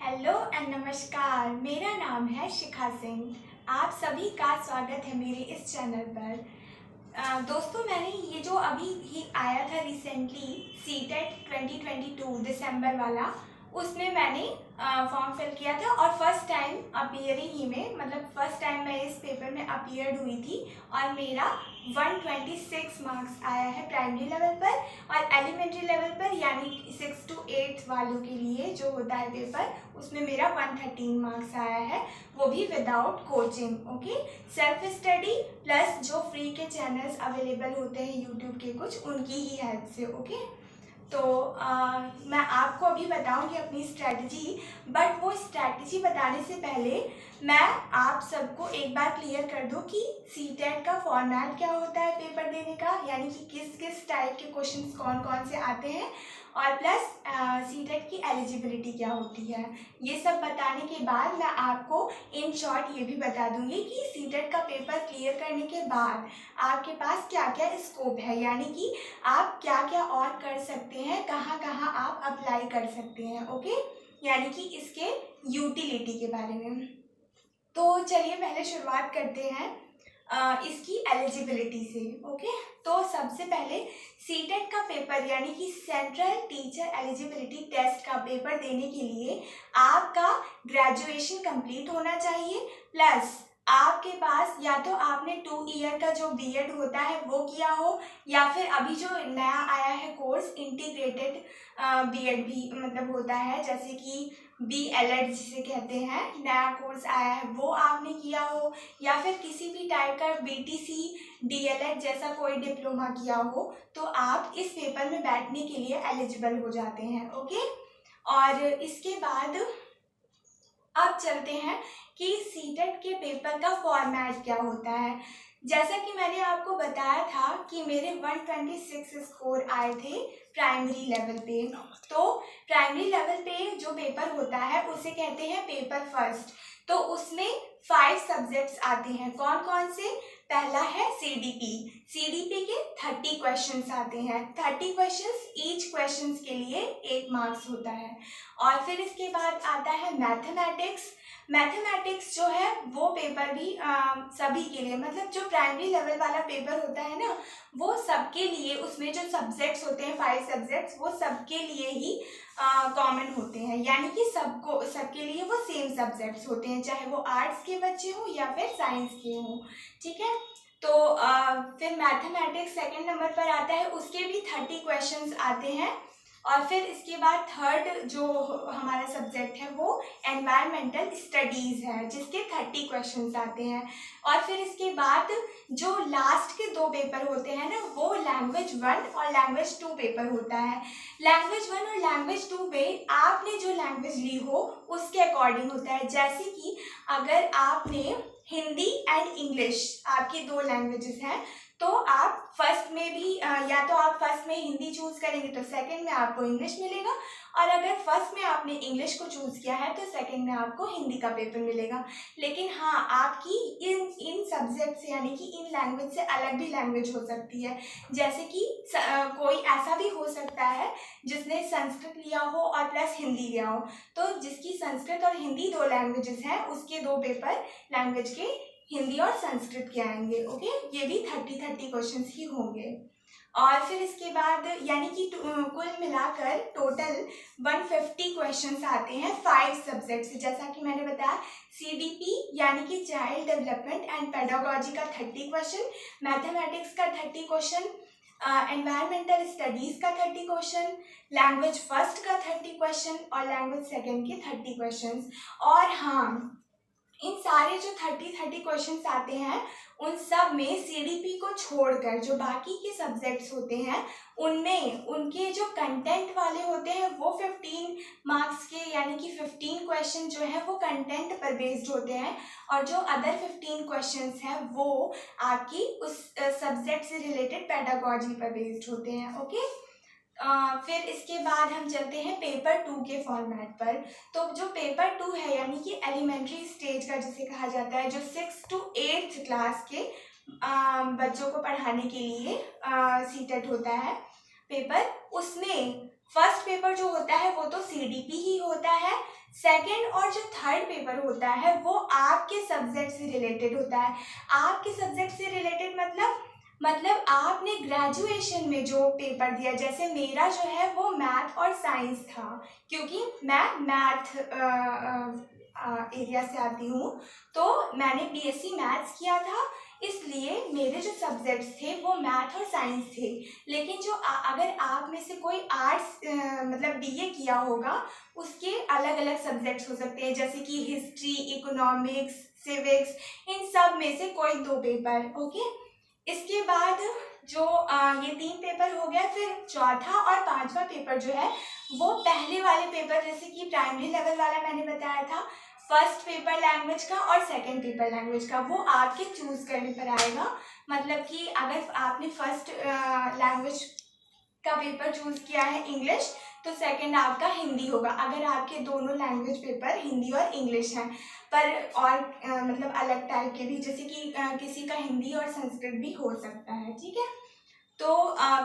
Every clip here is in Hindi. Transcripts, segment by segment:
हेलो एंड नमस्कार। मेरा नाम है शिखा सिंह। आप सभी का स्वागत है मेरे इस चैनल पर। दोस्तों, मैंने ये जो अभी ही आया था रिसेंटली सीटेट 2022 दिसंबर वाला, उसमें मैंने फॉर्म फिल किया था और फर्स्ट टाइम अपीयरिंग ही में, मतलब फर्स्ट टाइम मैं इस पेपर में अपीयर्ड हुई थी और मेरा 126 मार्क्स आया है प्राइमरी लेवल पर। और एलिमेंट्री लेवल पर यानी 6 to 8 वालों के लिए जो होता है पेपर, उसमें मेरा 113 मार्क्स आया है, वो भी without coaching. Okay, self study plus जो फ्री के चैनल्स अवेलेबल होते हैं यूट्यूब के कुछ, उनकी ही हेल्प से। ओके, तो मैं आपको अभी बताऊंगी अपनी स्ट्रैटेजी, बट वो स्ट्रैटेजी बताने से पहले मैं आप सबको एक बार क्लियर कर दूं कि सीटेट का फॉर्मेट क्या होता है पेपर देने का, यानी कि किस किस टाइप के क्वेश्चंस कौन कौन से आते हैं, और प्लस सीटेट की एलिजिबिलिटी क्या होती है। ये सब बताने के बाद मैं आपको इन शॉर्ट ये भी बता दूंगी कि सीटेट का पेपर क्लियर करने के बाद आपके पास क्या क्या स्कोप है, यानी कि आप क्या क्या और कर सकते हैं, कहाँ कहाँ आप अप्लाई कर सकते हैं। ओके, यानी कि इसके यूटिलिटी के बारे में। तो चलिए पहले शुरुआत करते हैं इसकी एलिजिबिलिटी से। ओके, तो सबसे पहले सीटेट का पेपर यानी कि सेंट्रल टीचर एलिजिबिलिटी टेस्ट का पेपर देने के लिए आपका ग्रेजुएशन कंप्लीट होना चाहिए, प्लस आपके पास या तो आपने 2 ईयर का जो बीएड होता है वो किया हो, या फिर अभी जो नया आया है कोर्स इंटीग्रेटेड बीएड भी मतलब होता है, जैसे कि BLED जिसे कहते हैं, नया कोर्स आया है वो आपने किया हो, या फिर किसी भी टाइप का BTC DLED जैसा कोई डिप्लोमा किया हो, तो आप इस पेपर में बैठने के लिए एलिजिबल हो जाते हैं। ओके, और इसके बाद अब चलते हैं कि सीटेट के पेपर का फॉर्मेट क्या होता है। जैसा कि मैंने आपको बताया था कि मेरे 126 स्कोर आए थे प्राइमरी लेवल पे। तो प्राइमरी लेवल पे जो पेपर होता है उसे कहते हैं पेपर फर्स्ट। तो उसमें 5 सब्जेक्ट्स आते हैं। कौन कौन से? पहला है CDP के 30 क्वेश्चंस आते हैं। 30 क्वेश्चंस, ईच क्वेश्चंस के लिए 1 मार्क्स होता है। और फिर इसके बाद आता है मैथमेटिक्स जो है वो पेपर भी सभी के लिए, मतलब जो प्राइमरी लेवल वाला पेपर होता है ना, वो सबके लिए, उसमें जो सब्जेक्ट्स होते हैं 5 सब्जेक्ट्स, वो सबके लिए ही कॉमन होते हैं, यानी कि सबके लिए वो सेम सब्जेक्ट्स होते हैं, चाहे वो आर्ट्स के बच्चे हों या फिर साइंस के हों। ठीक है, तो फिर मैथमेटिक्स सेकंड नंबर पर आता है, उसके भी 30 क्वेश्चंस आते हैं। और फिर इसके बाद थर्ड जो हमारा सब्जेक्ट है वो एनवायरमेंटल स्टडीज़ है, जिसके 30 क्वेश्चंस आते हैं। और फिर इसके बाद जो लास्ट के 2 पेपर होते हैं ना, वो लैंग्वेज 1 और लैंग्वेज 2 पेपर होता है। लैंग्वेज 1 और लैंग्वेज 2 पे आपने जो लैंग्वेज ली हो उसके अकॉर्डिंग होता है। जैसे कि अगर आपने हिंदी एंड इंग्लिश, आपकी 2 लैंग्वेजेस हैं, तो आप फर्स्ट में भी या तो आप फर्स्ट में हिंदी चूज करेंगे तो सेकंड में आपको इंग्लिश मिलेगा, और अगर फर्स्ट में आपने इंग्लिश को चूज किया है तो सेकंड में आपको हिंदी का पेपर मिलेगा। लेकिन हाँ, आपकी इन सब्जेक्ट से यानी कि इन लैंग्वेज से अलग भी लैंग्वेज हो सकती है। जैसे कि कोई ऐसा भी हो सकता है जिसने संस्कृत लिया हो और प्लस हिंदी लिया हो, तो जिसकी संस्कृत और हिंदी 2 लैंग्वेजेस हैं, उसके 2 पेपर लैंग्वेज के हिंदी और संस्कृत के आएंगे। ओके, ये भी 30 क्वेश्चंस ही होंगे। और फिर इसके बाद यानी कि कुल मिलाकर टोटल 150 क्वेश्चंस आते हैं 5 सब्जेक्ट से। जैसा कि मैंने बताया, CDP यानी कि चाइल्ड डेवलपमेंट एंड पेडागोजी का 30 क्वेश्चन, मैथमेटिक्स का 30 क्वेश्चन, एनवायरमेंटल स्टडीज़ का 30 क्वेश्चन, लैंग्वेज फर्स्ट का 30 क्वेश्चन और लैंग्वेज सेकेंड के 30 क्वेश्चन। और हाँ, इन सारे जो 30 क्वेश्चंस आते हैं, उन सब में CDP को छोड़कर जो बाकी के सब्जेक्ट्स होते हैं, उनमें उनके जो कंटेंट वाले होते हैं वो 15 मार्क्स के, यानी कि 15 क्वेश्चन जो है वो कंटेंट पर बेस्ड होते हैं, और जो अदर 15 क्वेश्चंस हैं वो आपकी उस सब्जेक्ट से रिलेटेड पेडागोजी पर बेस्ड होते हैं। ओके, फिर इसके बाद हम चलते हैं पेपर 2 के फॉर्मेट पर। तो जो पेपर 2 है यानी कि एलिमेंट्री स्टेज का जिसे कहा जाता है, जो 6 to 8 क्लास के बच्चों को पढ़ाने के लिए सीटेट होता है पेपर, उसमें फर्स्ट पेपर जो होता है वो तो CDP ही होता है। सेकंड और जो थर्ड पेपर होता है वो आपके सब्जेक्ट से रिलेटेड होता है। आपके सब्जेक्ट से रिलेटेड मतलब आपने ग्रेजुएशन में जो पेपर दिया, जैसे मेरा जो है वो मैथ और साइंस था, क्योंकि मैं मैथ एरिया से आती हूँ, तो मैंने बीएससी मैथ्स किया था, इसलिए मेरे जो सब्जेक्ट्स थे वो मैथ और साइंस थे। लेकिन जो अगर आप में से कोई आर्ट्स मतलब बीए किया होगा, उसके अलग अलग सब्जेक्ट्स हो सकते हैं, जैसे कि हिस्ट्री, इकोनॉमिक्स, सिविक्स, इन सब में से कोई 2 पेपर। ओके, इसके बाद जो ये 3 पेपर हो गया, फिर चौथा और पांचवा पेपर जो है वो पहले वाले पेपर, जैसे कि प्राइमरी लेवल वाला मैंने बताया था, फर्स्ट पेपर लैंग्वेज का और सेकंड पेपर लैंग्वेज का, वो आपके चूज करने पर आएगा। मतलब कि अगर आपने फर्स्ट लैंग्वेज का पेपर चूज किया है इंग्लिश, तो सेकंड आपका हिंदी होगा, अगर आपके दोनों लैंग्वेज पेपर हिंदी और इंग्लिश हैं। पर और मतलब अलग टाइप के भी, जैसे कि किसी का हिंदी और संस्कृत भी हो सकता है। ठीक है, तो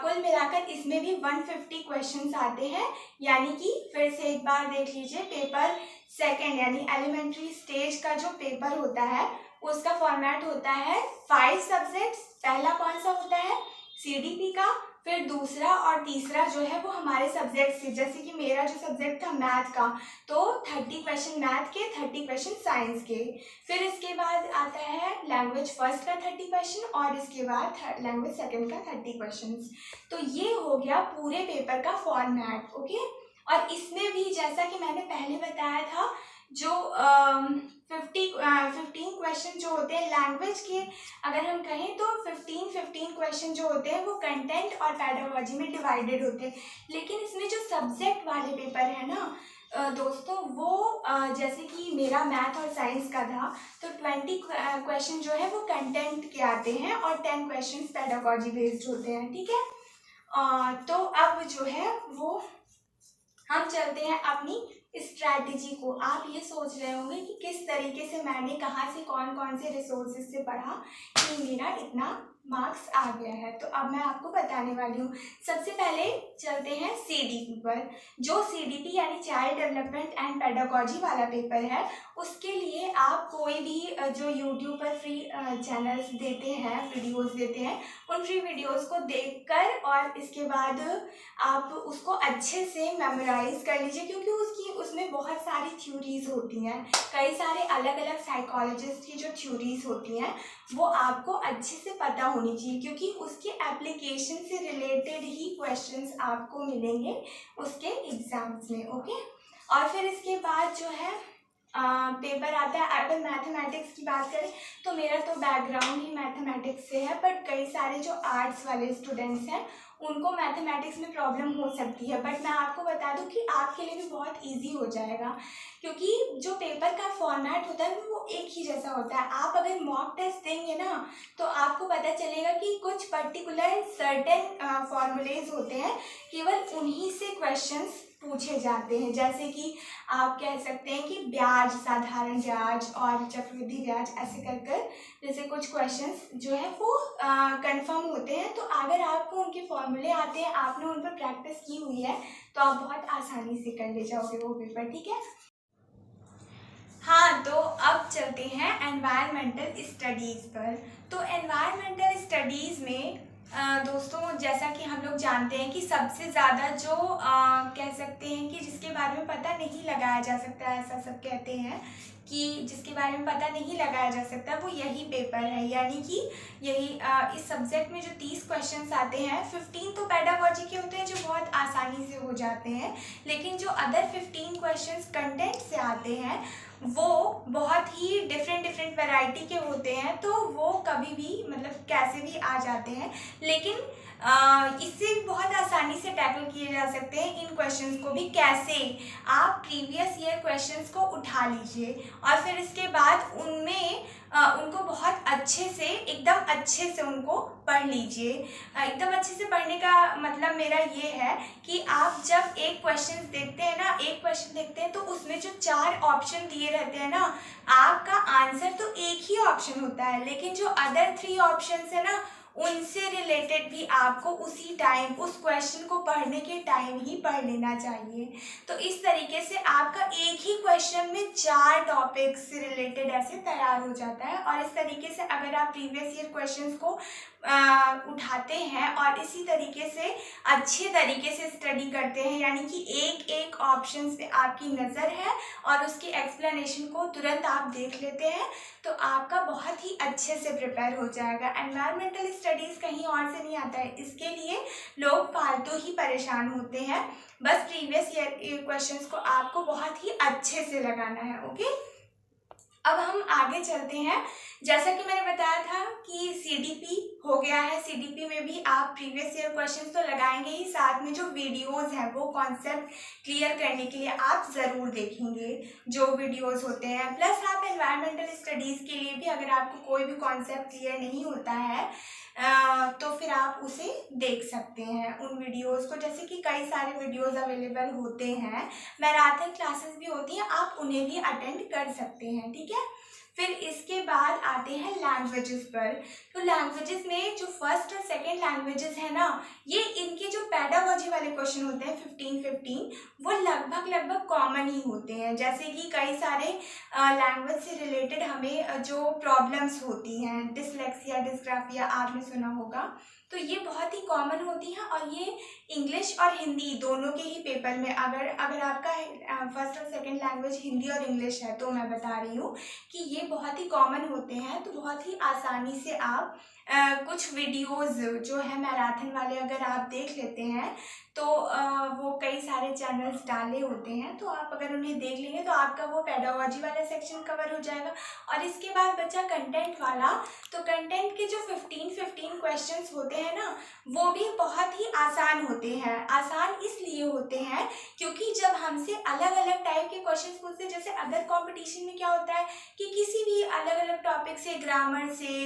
कुल मिलाकर इसमें भी 150 क्वेश्चंस आते हैं। यानी कि फिर से एक बार देख लीजिए, पेपर सेकंड यानी एलिमेंट्री स्टेज का जो पेपर होता है उसका फॉर्मेट होता है 5 सब्जेक्ट्स। पहला कौन सा होता है, सीडीपी का, फिर दूसरा और तीसरा जो है वो हमारे सब्जेक्ट से, जैसे कि मेरा जो सब्जेक्ट था मैथ का, तो 30 क्वेश्चन मैथ के, 30 क्वेश्चन साइंस के। फिर इसके बाद आता है लैंग्वेज फर्स्ट का 30 क्वेश्चन और इसके बाद लैंग्वेज सेकंड का 30 क्वेश्चन। तो ये हो गया पूरे पेपर का फॉर्मेट। ओके, और इसमें भी जैसा कि मैंने पहले बताया था, जो 15 क्वेश्चन जो होते हैं लैंग्वेज के, अगर हम कहें तो 15 क्वेश्चन जो होते हैं वो कंटेंट और पेडागोजी में डिवाइडेड होते हैं। लेकिन इसमें जो सब्जेक्ट वाले पेपर है ना दोस्तों, वो जैसे कि मेरा मैथ और साइंस का था, तो 20 क्वेश्चन जो है वो कंटेंट के आते हैं और 10 क्वेश्चन पेडागोजी बेस्ड होते हैं। ठीक है, तो अब जो है वो हम चलते हैं अपनी स्ट्रैटेजी को। आप ये सोच रहे होंगे कि किस तरीके से मैंने कहाँ से कौन कौन से रिसोर्सेज से पढ़ा कि मेरा इतना मार्क्स आ गया है, तो अब मैं आपको बताने वाली हूँ। सबसे पहले चलते हैं सीडीपी पर। जो सीडीपी यानी चाइल्ड डेवलपमेंट एंड पेडागोजी वाला पेपर है, उसके लिए आप कोई भी जो यूट्यूब पर फ्री चैनल्स देते हैं, वीडियोस देते हैं, उन फ्री वीडियोस को देखकर और इसके बाद आप उसको अच्छे से मेमोराइज कर लीजिए, क्योंकि उसमें बहुत सारी थ्योरीज होती हैं, कई सारे अलग अलग साइकोलॉजिस्ट की जो थ्योरीज होती हैं वो आपको अच्छे से पता होनी चाहिए, क्योंकि उसके एप्लीकेशन से रिलेटेड ही क्वेश्चंस आपको मिलेंगे उसके एग्जाम्स में। ओके, और फिर इसके बाद जो है पेपर आता है। अगर मैथमेटिक्स की बात करें तो मेरा तो बैकग्राउंड ही मैथमेटिक्स से है, बट कई सारे जो आर्ट्स वाले स्टूडेंट्स हैं उनको मैथमेटिक्स में प्रॉब्लम हो सकती है, बट मैं आपको बता दूं कि आपके लिए भी बहुत इजी हो जाएगा, क्योंकि जो पेपर का फॉर्मेट होता है वो एक ही जैसा होता है। आप अगर मॉक टेस्ट देंगे ना, तो आपको पता चलेगा कि कुछ पर्टिकुलर सर्टेन फॉर्मूलेज होते हैं, केवल उन्हीं से क्वेश्चंस पूछे जाते हैं। जैसे कि आप कह सकते हैं कि ब्याज, साधारण ब्याज और चक्रवृद्धि ब्याज, ऐसे कर कर जैसे कुछ क्वेश्चंस जो है वो कंफर्म होते हैं। तो अगर आपको उनके फॉर्मूले आते हैं, आपने उन पर प्रैक्टिस की हुई है, तो आप बहुत आसानी से कर ले जाओगे वो पेपर। ठीक है, हाँ, तो अब चलते हैं एनवायरमेंटल स्टडीज़ पर। तो एनवायरमेंटल स्टडीज़ में दोस्तों, जैसा कि हम लोग जानते हैं कि सबसे ज़्यादा जो कह सकते हैं कि जिसके बारे में पता नहीं लगाया जा सकता, ऐसा सब कहते हैं कि जिसके बारे में पता नहीं लगाया जा सकता, वो यही पेपर है। यानी कि यही इस सब्जेक्ट में जो 30 क्वेश्चंस आते हैं, 15 तो पेडागोजी के होते हैं जो बहुत आसानी से हो जाते हैं, लेकिन जो अदर 15 क्वेश्चंस कंटेंट से आते हैं वो बहुत ही डिफरेंट वैरायटी के होते हैं, तो वो कभी भी मतलब कैसे भी आ जाते हैं, लेकिन इससे बहुत आसानी से टैकल किए जा सकते हैं। इन क्वेश्चंस को भी कैसे, आप प्रीवियस ईयर क्वेश्चंस को उठा लीजिए और फिर इसके बाद उनमें उनको बहुत अच्छे से, एकदम अच्छे से उनको पढ़ लीजिए। एकदम अच्छे से पढ़ने का मतलब मेरा ये है कि आप जब एक क्वेश्चन देखते हैं ना, एक क्वेश्चन देखते हैं तो उसमें जो 4 ऑप्शन दिए रहते हैं ना, आपका आंसर तो एक ही ऑप्शन होता है, लेकिन जो अदर 3 ऑप्शन है ना, उनसे रिलेटेड भी आपको उसी टाइम उस क्वेश्चन को पढ़ने के टाइम ही पढ़ लेना चाहिए। तो इस तरीके से आपका एक ही क्वेश्चन क्वेश्चन में 4 टॉपिक से रिलेटेड ऐसे तैयार हो जाता है। और इस तरीके से अगर आप प्रीवियस ईयर क्वेश्चंस को उठाते हैं और इसी तरीके से अच्छे तरीके से स्टडी करते हैं, यानी कि एक एक ऑप्शन पे आपकी नज़र है और उसकी एक्सप्लेनेशन को तुरंत आप देख लेते हैं, तो आपका बहुत ही अच्छे से प्रिपेयर हो जाएगा। एनवायरमेंटल स्टडीज़ कहीं और से नहीं आता है, इसके लिए लोग फालतू ही परेशान होते हैं। बस प्रीवियस ईयर क्वेश्चंस को आपको बहुत ही अच्छे से लगाना है। ओके, अब हम आगे चलते हैं। जैसा कि मैंने बताया था कि सीडीपी हो गया है, सीडीपी में भी आप प्रीवियस ईयर क्वेश्चंस तो लगाएंगे ही, साथ में जो वीडियोस हैं वो कॉन्सेप्ट क्लियर करने के लिए आप ज़रूर देखेंगे जो वीडियोस होते हैं। प्लस आप एनवायरमेंटल स्टडीज़ के लिए भी अगर आपको कोई भी कॉन्सेप्ट क्लियर नहीं होता है तो फिर आप उसे देख सकते हैं उन वीडियोस को, जैसे कि कई सारे वीडियोस अवेलेबल होते हैं, मैराथन क्लासेस भी होती हैं, आप उन्हें भी अटेंड कर सकते हैं। ठीक है, फिर इसके बाद आते हैं लैंग्वेजेस पर। तो लैंग्वेजेस में जो फर्स्ट और सेकंड लैंग्वेजेस है ना, ये इनके जो पेडागोजी वाले क्वेश्चन होते हैं 15 वो लगभग कॉमन ही होते हैं। जैसे कि कई सारे लैंग्वेज से रिलेटेड हमें जो प्रॉब्लम्स होती हैं, डिसलेक्सिया, डिस्ग्राफिया आपने सुना होगा, तो ये बहुत ही कॉमन होती हैं और ये इंग्लिश और हिंदी दोनों के ही पेपर में, अगर आपका फर्स्ट और सेकंड लैंग्वेज हिंदी और इंग्लिश है तो मैं बता रही हूँ कि ये बहुत ही कॉमन होते हैं। तो बहुत ही आसानी से आप कुछ वीडियोस जो है मैराथन वाले अगर आप देख लेते हैं तो वो कई सारे चैनल्स डाले होते हैं, तो आप अगर उन्हें देख लेंगे तो आपका वो पेडागोजी वाला सेक्शन कवर हो जाएगा। और इसके बाद बचा कंटेंट वाला, तो कंटेंट के जो 15 क्वेश्चंस होते हैं ना, वो भी बहुत ही आसान होते हैं। आसान इसलिए होते हैं क्योंकि जब हमसे अलग अलग टाइप के क्वेश्चंस पूछते हैं, जैसे अदर कंपटीशन में क्या होता है कि किसी भी अलग अलग टॉपिक से, ग्रामर से,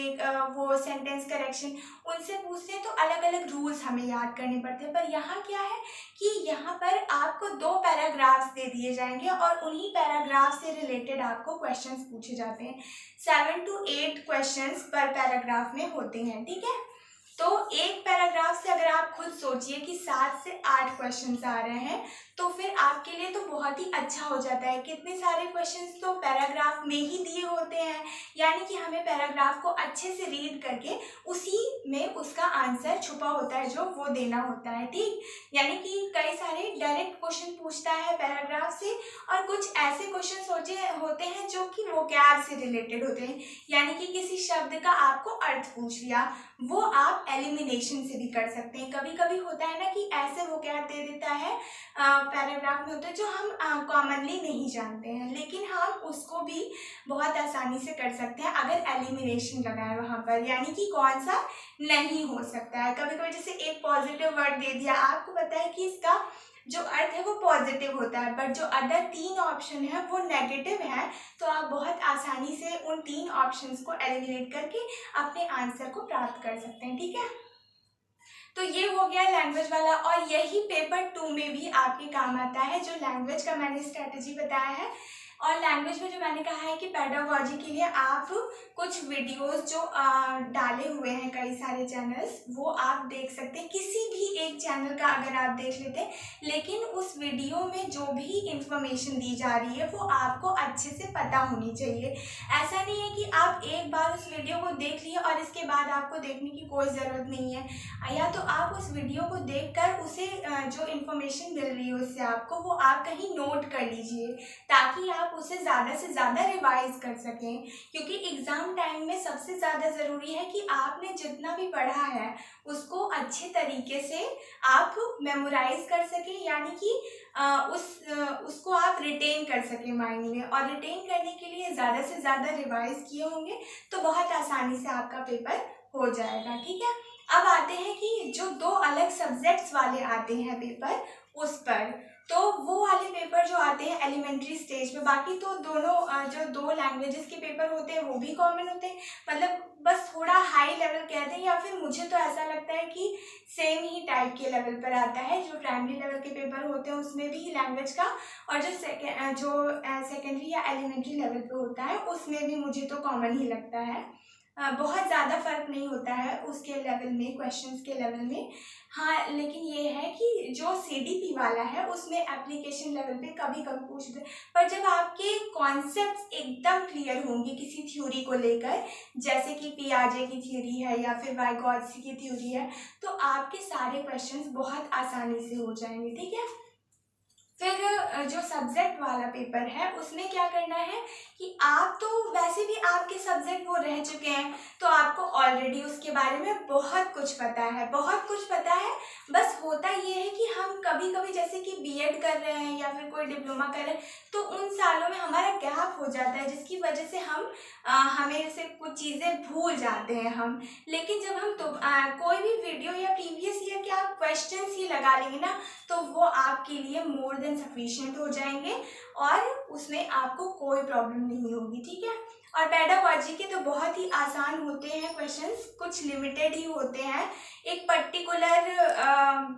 वो सेंटेंस करेक्शन, उनसे पूछते हैं तो अलग अलग रूल्स हमें याद करने पड़ते हैं। पर यहाँ क्या है कि यहाँ पर आपको 2 पैराग्राफ्स दे दिए जाएंगे और उन्हीं पैराग्राफ से रिलेटेड आपको क्वेश्चंस पूछे जाते हैं। 7 to 8 क्वेश्चंस पर पैराग्राफ में होते हैं। ठीक है, तो एक पैराग्राफ से अगर आप खुद सोचिए कि 7 से 8 क्वेश्चंस आ रहे हैं, तो फिर आपके लिए तो बहुत ही अच्छा हो जाता है। कितने सारे क्वेश्चंस तो पैराग्राफ में ही दिए होते हैं, यानी कि हमें पैराग्राफ को अच्छे से रीड करके उसी में उसका आंसर छुपा होता है जो वो देना होता है। ठीक, यानी कि कई सारे डायरेक्ट क्वेश्चन पूछता है पैराग्राफ से, और कुछ ऐसे क्वेश्चन होते हैं जो कि वोकैब से रिलेटेड होते हैं, यानी कि किसी शब्द का आपको अर्थ पूछ लिया, वो आप एलिमिनेशन से भी कर सकते हैं। कभी कभी होता है ना कि ऐसे वोकैब दे देता है पैराग्राफ में होता है जो हम कॉमनली नहीं जानते हैं, लेकिन हम उसको भी बहुत आसानी से कर सकते हैं अगर एलिमिनेशन लगाए वहाँ पर, यानी कि कौन सा नहीं हो सकता है। कभी कभी जैसे एक पॉजिटिव वर्ड दे दिया, आपको पता है कि इसका जो अर्थ है वो पॉजिटिव होता है, बट जो अदर 3 ऑप्शन है वो नेगेटिव है, तो आप बहुत आसानी से उन 3 ऑप्शंस को एलिमिनेट करके अपने आंसर को प्राप्त कर सकते हैं। ठीक है, तो ये हो गया लैंग्वेज वाला, और यही पेपर 2 में भी आपके काम आता है, जो लैंग्वेज का मैंने स्ट्रैटेजी बताया है। और लैंग्वेज में जो मैंने कहा है कि पेडागोजी के लिए आप कुछ वीडियोस जो डाले हुए हैं कई सारे चैनल्स, वो आप देख सकते हैं। किसी भी एक चैनल का अगर आप देख लेते हैं, लेकिन उस वीडियो में जो भी इंफॉर्मेशन दी जा रही है वो आपको अच्छे से पता होनी चाहिए। ऐसा नहीं है कि आप एक बार उस वीडियो को देख लिए और इसके बाद आपको देखने की कोई ज़रूरत नहीं है, या तो आप उस वीडियो को देखकर उसे जो इन्फॉर्मेशन मिल रही है उससे आपको, वो आप कहीं नोट कर लीजिए ताकि आप उसे ज़्यादा से ज़्यादा रिवाइज कर सकें। क्योंकि एग्ज़ाम टाइम में सबसे ज़्यादा ज़रूरी है कि आपने जितना भी पढ़ा है उसको अच्छे तरीके से आप मेमोराइज कर सकें, यानी कि उसको आप रिटेन कर सकें माइंड में। और रिटेन करने के लिए ज़्यादा से ज़्यादा रिवाइज किए होंगे तो बहुत आसानी से आपका पेपर हो जाएगा। ठीक है, अब आते हैं कि जो 2 अलग सब्जेक्ट्स वाले आते हैं पेपर, उस पर तो वो वाले पेपर जो आते हैं एलिमेंट्री स्टेज में, बाकी तो दोनों जो 2 लैंग्वेजेस के पेपर होते हैं वो भी कॉमन होते हैं, मतलब बस थोड़ा हाई लेवल कहते हैं, या फिर मुझे तो ऐसा लगता है कि सेम ही टाइप के लेवल पर आता है। जो प्राइमरी लेवल के पेपर होते हैं उसमें भी लैंग्वेज का, और जो सेकेंडरी या एलिमेंट्री लेवल पे होता है उसमें भी मुझे तो कॉमन ही लगता है। बहुत ज़्यादा फर्क नहीं होता है उसके लेवल में, क्वेश्चंस के लेवल में। हाँ, लेकिन ये है कि जो सीडीपी वाला है उसमें एप्लीकेशन लेवल पे कभी कभी पूछते हैं, पर जब आपके कॉन्सेप्ट्स एकदम क्लियर होंगे किसी थ्योरी को लेकर, जैसे कि पियाजे की थ्योरी है या फिर वाइगोत्स्की की थ्योरी है, तो आपके सारे क्वेश्चंस बहुत आसानी से हो जाएंगे। ठीक है। फिर जो सब्जेक्ट वाला पेपर है उसमें क्या करना है कि आप तो वैसे भी आपके सब्जेक्ट वो रह चुके हैं, तो आपको ऑलरेडी उसके बारे में बहुत कुछ पता है, बहुत कुछ पता है। बस होता ये है कि हम कभी कभी जैसे कि बीएड कर रहे हैं या फिर कोई डिप्लोमा कर रहे हैं, तो उन सालों में हमारा गैप हो जाता है, जिसकी वजह से हम हमें से कुछ चीज़ें भूल जाते हैं हम। लेकिन जब हम तो कोई भी वीडियो या प्रीवियस ईयर के आप क्वेश्चंस ही लगा लेंगे ना, तो वो आपके लिए मोर देन सफिशिएंट हो जाएंगे और उसमें आपको कोई प्रॉब्लम नहीं होगी। ठीक है। और पेडागॉजी के तो बहुत ही आसान होते हैं क्वेश्चंस, कुछ लिमिटेड ही होते हैं, एक पर्टिकुलर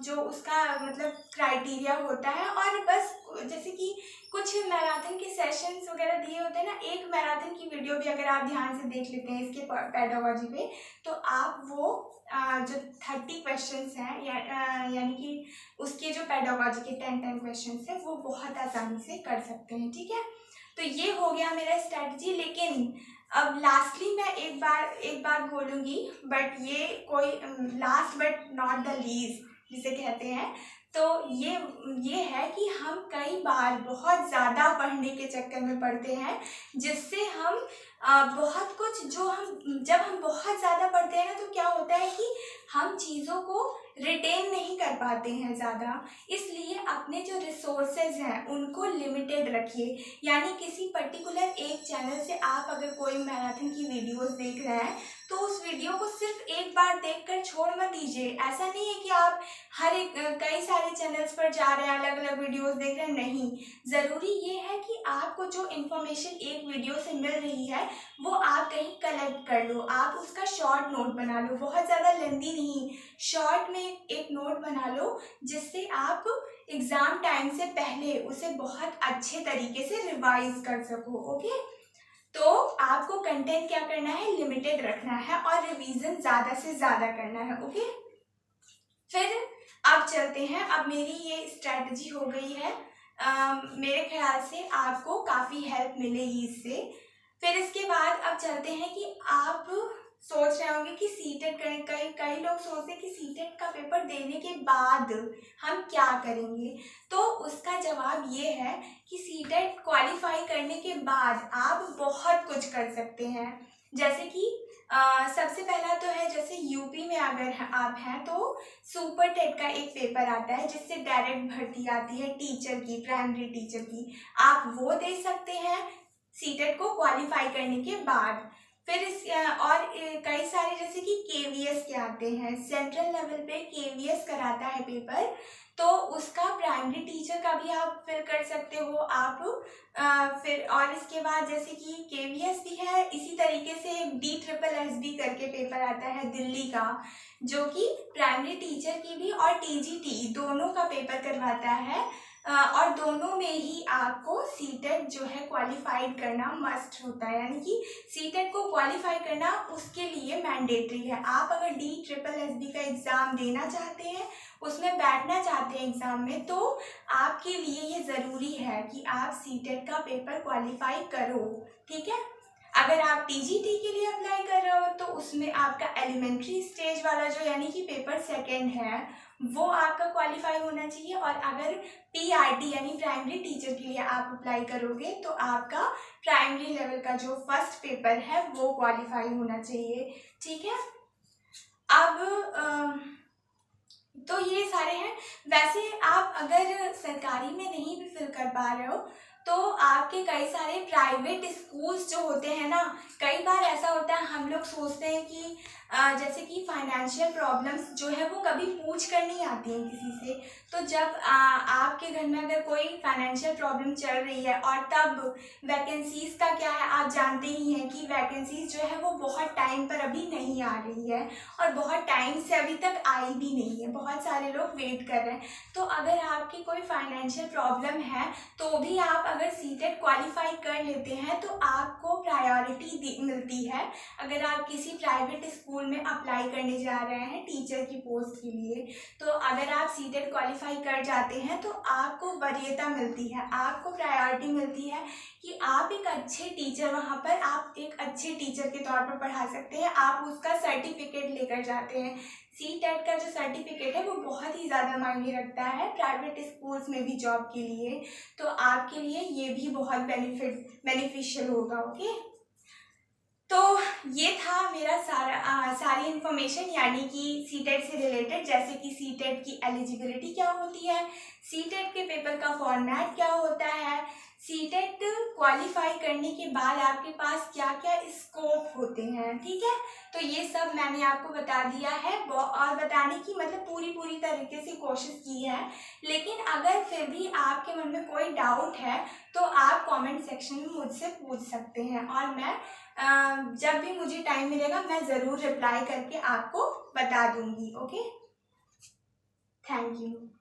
जो उसका मतलब क्राइटेरिया होता है, और बस जैसे कि कुछ मैराथन के सेशंस वगैरह दिए होते हैं ना, एक मैराथन की वीडियो भी अगर आप ध्यान से देख लेते हैं इसके पेडागॉजी पे, तो आप वो जो 30 क्वेश्चंस हैं यानी कि उसके जो पेडागॉजी के 10 क्वेश्चंस हैं वो बहुत आसानी से कर सकते हैं। ठीक है। तो ये हो गया मेरा स्ट्रैटेजी। लेकिन अब लास्टली मैं एक बार बोलूँगी, बट ये कोई last but not the least जिसे कहते हैं, तो ये है कि हम कई बार बहुत ज़्यादा पढ़ने के चक्कर में पड़ते हैं, जिससे हम बहुत कुछ जब हम बहुत ज़्यादा पढ़ते हैं ना, तो क्या होता है कि हम चीज़ों को रिटेन नहीं कर पाते हैं ज़्यादा। इसलिए अपने जो रिसोर्सेज हैं उनको लिमिटेड रखिए, यानी किसी पर्टिकुलर एक चैनल से आप अगर कोई मैराथन की वीडियोस देख रहे हैं, तो उस वीडियो को सिर्फ एक बार देखकर छोड़ मत दीजिए। ऐसा नहीं है कि आप कई सारे चैनल्स पर जा रहे हैं, अलग अलग वीडियोस देख रहे हैं, नहीं। ज़रूरी ये है कि आपको जो इन्फॉर्मेशन एक वीडियो से मिल रही है वो आप कहीं कलेक्ट कर लो, आप उसका शॉर्ट नोट बना लो, बहुत ज़्यादा लेंदी नहीं, शॉर्ट में एक नोट बना लो, जिससे आप एग्ज़ाम टाइम से पहले उसे बहुत अच्छे तरीके से रिवाइज कर सको। ओके। तो आपको कंटेंट क्या करना है, लिमिटेड रखना है और रिवीजन ज़्यादा से ज़्यादा करना है। ओके। फिर अब चलते हैं, अब मेरी ये स्ट्रैटेजी हो गई है, मेरे ख्याल से आपको काफ़ी हेल्प मिलेगी इससे। फिर इसके बाद अब चलते हैं कि आप सोच रहे होंगे कि सीटेट करें, कई लोग सोचते हैं कि सीटेट का पेपर देने के बाद हम क्या करेंगे। तो उसका जवाब ये है कि सीटेट क्वालिफाई करने के बाद आप बहुत कुछ कर सकते हैं। जैसे कि सबसे पहला तो है, जैसे यूपी में अगर आप हैं तो सुपर टेट का एक पेपर आता है जिससे डायरेक्ट भर्ती आती है टीचर की, प्राइमरी टीचर की, आप वो दे सकते हैं सीटेट को क्वालिफाई करने के बाद। फिर और कई सारे जैसे कि केवीएस के आते हैं, सेंट्रल लेवल पे केवीएस कराता है पेपर, तो उसका प्राइमरी टीचर का भी आप फिर कर सकते हो आप। फिर और इसके बाद जैसे कि केवीएस भी है, इसी तरीके से एक DSSS करके पेपर आता है दिल्ली का, जो कि प्राइमरी टीचर की भी और टीजीटी दोनों का पेपर करवाता है, और दोनों में ही आपको सीटेट जो है क्वालिफाइड करना मस्ट होता है, यानी कि सीटेट को क्वालिफाई करना उसके लिए मैंडेटरी है। आप अगर DSSS का एग्ज़ाम देना चाहते हैं, उसमें बैठना चाहते हैं एग्ज़ाम में, तो आपके लिए ये ज़रूरी है कि आप सीटेट का पेपर क्वालिफाई करो। ठीक है। अगर आप टीजीटी के लिए अप्लाई कर रहे हो तो उसमें आपका एलिमेंट्री स्टेज वाला जो यानी कि पेपर सेकंड है वो आपका क्वालिफाई होना चाहिए, और अगर पीआरटी यानी प्राइमरी टीचर के लिए आप अप्लाई करोगे तो आपका प्राइमरी लेवल का जो फर्स्ट पेपर है वो क्वालिफाई होना चाहिए। ठीक है। अब तो ये सारे हैं। वैसे आप अगर सरकारी में नहीं भी फिल कर पा रहे हो तो आपके कई सारे प्राइवेट स्कूल्स जो होते हैं ना, कई बार ऐसा होता है हम लोग सोचते हैं कि जैसे कि फाइनेंशियल प्रॉब्लम्स जो है वो कभी पूछ कर नहीं आती हैं किसी से, तो जब आपके घर में अगर कोई फाइनेंशियल प्रॉब्लम चल रही है और तब वैकेंसीज़ का क्या है, आप जानते ही हैं कि वैकेंसीज़ जो है वो बहुत टाइम पर अभी नहीं आ रही है और बहुत टाइम से अभी तक आई भी नहीं है, बहुत सारे लोग वेट कर रहे हैं। तो अगर आपकी कोई फाइनेंशियल प्रॉब्लम है तो भी आप अगर सीटेट क्वालिफाई कर लेते हैं तो आपको प्रायोरिटी मिलती है। अगर आप किसी प्राइवेट स्कूल में अप्लाई करने जा रहे हैं टीचर की पोस्ट के लिए, तो अगर आप सीटेट क्वालिफाई कर जाते हैं तो आपको वरीयता मिलती है, आपको प्रायोरिटी मिलती है कि आप एक अच्छे टीचर, वहाँ पर आप एक अच्छे टीचर के तौर पर पढ़ा सकते हैं। आप उसका सर्टिफिकेट लेकर जाते हैं। सीटेट का जो सर्टिफिकेट है वो बहुत ही ज़्यादा मायने रखता है प्राइवेट स्कूल्स में भी जॉब के लिए, तो आपके लिए ये भी बहुत बेनिफिशियल होगा। ओके, तो ये था मेरा सारी इन्फॉर्मेशन, यानी कि सीटेट से रिलेटेड, जैसे कि सीटेट की एलिजिबिलिटी क्या होती है, सीटेट के पेपर का फॉर्मेट क्या होता है, सीटेट क्वालिफाई करने के बाद आपके पास क्या क्या स्कोप होते हैं। ठीक है, तो ये सब मैंने आपको बता दिया है और बताने की मतलब पूरी तरीके से कोशिश की है। लेकिन अगर फिर भी आपके मन में कोई डाउट है तो आप कमेंट सेक्शन में मुझसे पूछ सकते हैं, और मैं जब भी मुझे टाइम मिलेगा मैं ज़रूर रिप्लाई करके आपको बता दूंगी। Okay, thank you.